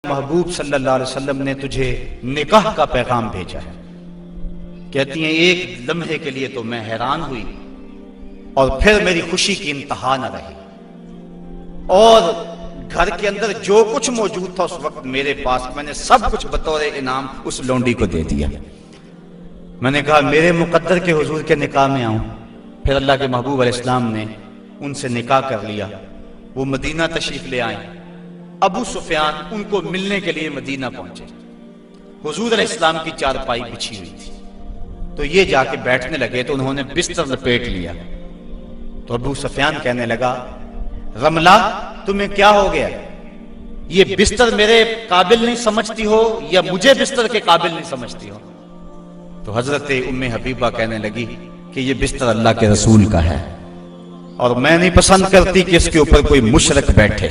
محبوب صلی اللہ علیہ وسلم نے تجھے نکاح کا پیغام بھیجا ہے۔ کہتی ہیں ایک لمحے کے لیے تو میں حیران ہوئی اور پھر میری خوشی کی انتہا نہ رہی، اور گھر کے اندر جو کچھ موجود تھا اس وقت میرے پاس، میں نے سب کچھ بطور انعام اس لونڈی کو دے دیا۔ میں نے کہا میرے مقدر کے حضور کے نکاح میں آؤں۔ پھر اللہ کے محبوب علیہ السلام نے ان سے نکاح کر لیا، وہ مدینہ تشریف لے آئیں۔ ابو سفیان ان کو ملنے کے لیے مدینہ پہنچے، حضور علیہ السلام کی چارپائی بچھی ہوئی تھی، تو یہ جا کے بیٹھنے لگے تو انہوں نے بستر لپیٹ لیا۔ تو ابو سفیان کہنے لگا رملہ تمہیں کیا ہو گیا؟ یہ بستر میرے قابل نہیں سمجھتی ہو یا مجھے بستر کے قابل نہیں سمجھتی ہو؟ تو حضرت ام حبیبہ کہنے لگی کہ یہ بستر اللہ کے رسول کا ہے اور میں نہیں پسند کرتی کہ اس کے اوپر کوئی مشرک بیٹھے۔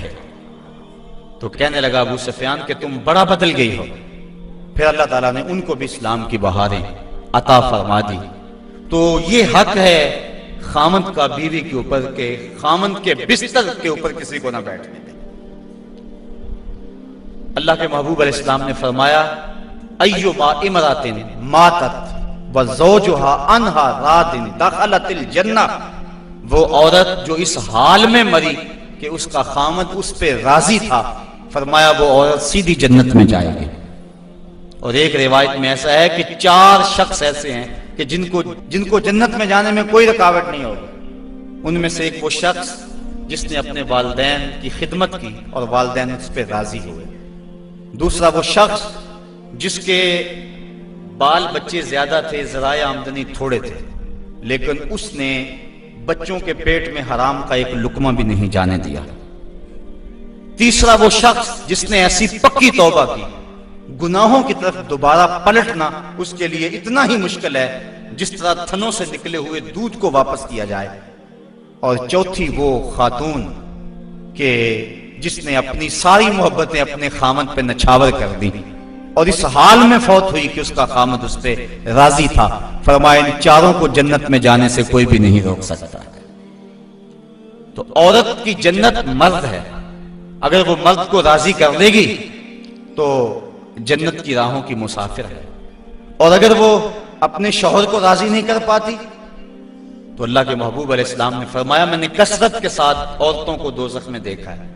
تو کہنے لگا ابو سفیان کہ تم بڑا بدل گئی ہو۔ پھر اللہ تعالیٰ نے ان کو بھی اسلام کی بہاریں عطا فرما دی۔ تو یہ حق ہے خامند کا بیوی کے اوپر کہ خامند کے بستر کے اوپر کسی کو نہ بیٹھنے دے۔ اللہ کے محبوب علیہ السلام نے فرمایا ایما امرات ماتت وزوجها عنها راض دخلت الجنہ، وہ عورت جو اس حال میں مری کہ اس کا خامند اس پہ راضی تھا، فرمایا وہ عورت سیدھی جنت میں جائے گی۔ اور ایک روایت میں ایسا ہے کہ 4 شخص ایسے ہیں کہ جن کو جنت میں جانے میں کوئی رکاوٹ نہیں ہوگی۔ ان میں سے ایک وہ شخص جس نے اپنے والدین کی خدمت کی اور والدین اس پہ راضی ہوئے، دوسرا وہ شخص جس کے بال بچے زیادہ تھے، ذرائع آمدنی تھوڑے تھے، لیکن اس نے بچوں کے پیٹ میں حرام کا ایک لقمہ بھی نہیں جانے دیا، تیسرا وہ شخص جس نے ایسی پکی توبہ کی گناہوں کی طرف دوبارہ پلٹنا اس کے لیے اتنا ہی مشکل ہے جس طرح تھنوں سے نکلے ہوئے دودھ کو واپس کیا جائے، اور چوتھی وہ خاتون کہ جس نے اپنی ساری محبتیں اپنے خامد پہ نچھاور کر دی اور اس حال میں فوت ہوئی کہ اس کا خامد اس پہ راضی تھا۔ فرمایا ان 4 کو جنت میں جانے سے کوئی بھی نہیں روک سکتا۔ تو عورت کی جنت مرد ہے، اگر وہ مرد کو راضی کر لے گی تو جنت کی راہوں کی مسافر ہے، اور اگر وہ اپنے شوہر کو راضی نہیں کر پاتی تو اللہ کے محبوب علیہ السلام نے فرمایا میں نے کثرت کے ساتھ عورتوں کو دوزخ میں دیکھا ہے۔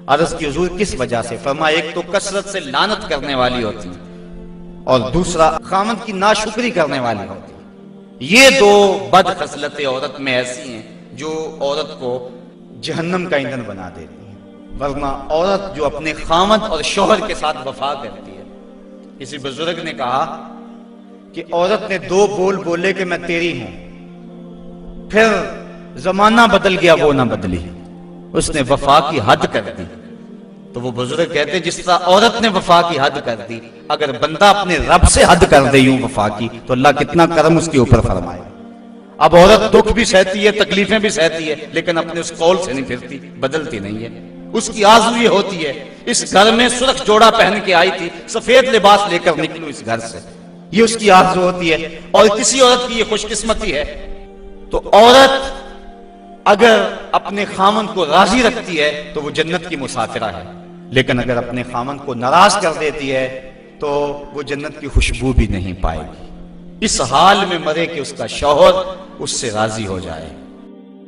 عرض کی حضور کس وجہ سے؟ فرمایا ایک تو کثرت سے لعنت کرنے والی ہوتی اور دوسرا خامد کی ناشکری کرنے والی ہوتی۔ یہ 2 بد خصلتیں عورت میں ایسی ہیں جو عورت کو جہنم کا ایندھن بنا دیتی ہیں، ورنہ عورت جو اپنے خامد اور شوہر کے ساتھ وفا کرتی ہے۔ کسی بزرگ نے کہا کہ عورت نے 2 بول بولے کہ میں تیری ہوں، پھر زمانہ بدل گیا وہ نہ بدلی، اس نے وفا کی حد کر دی۔ تو وہ بزرگ کہتے جس طرح عورت نے وفا کی حد کر دی، اگر بندہ اپنے رب سے حد کر دے یوں وفا کی تو اللہ کتنا کرم اس کے اوپر فرمائے۔ اب عورت دکھ بھی سہتی ہے، تکلیفیں بھی سہتی ہے، لیکن اپنے اس قول سے نہیں پھرتی، بدلتی نہیں ہے۔ اس کی آرزو یہ ہوتی ہے اس گھر میں سرخ جوڑا پہن کے آئی تھی، سفید لباس لے کر نکلوں اس گھر سے، یہ اس کی آرزو ہوتی ہے۔ اور کسی عورت کی یہ خوش قسمتی ہے۔ تو عورت اگر اپنے خامند کو راضی رکھتی ہے تو وہ جنت کی مسافرہ ہے، لیکن اگر اپنے خامند کو ناراض کر دیتی ہے تو وہ جنت کی خوشبو بھی نہیں پائے گی۔ اس حال میں مرے کہ اس کا شوہر اس سے راضی ہو جائے۔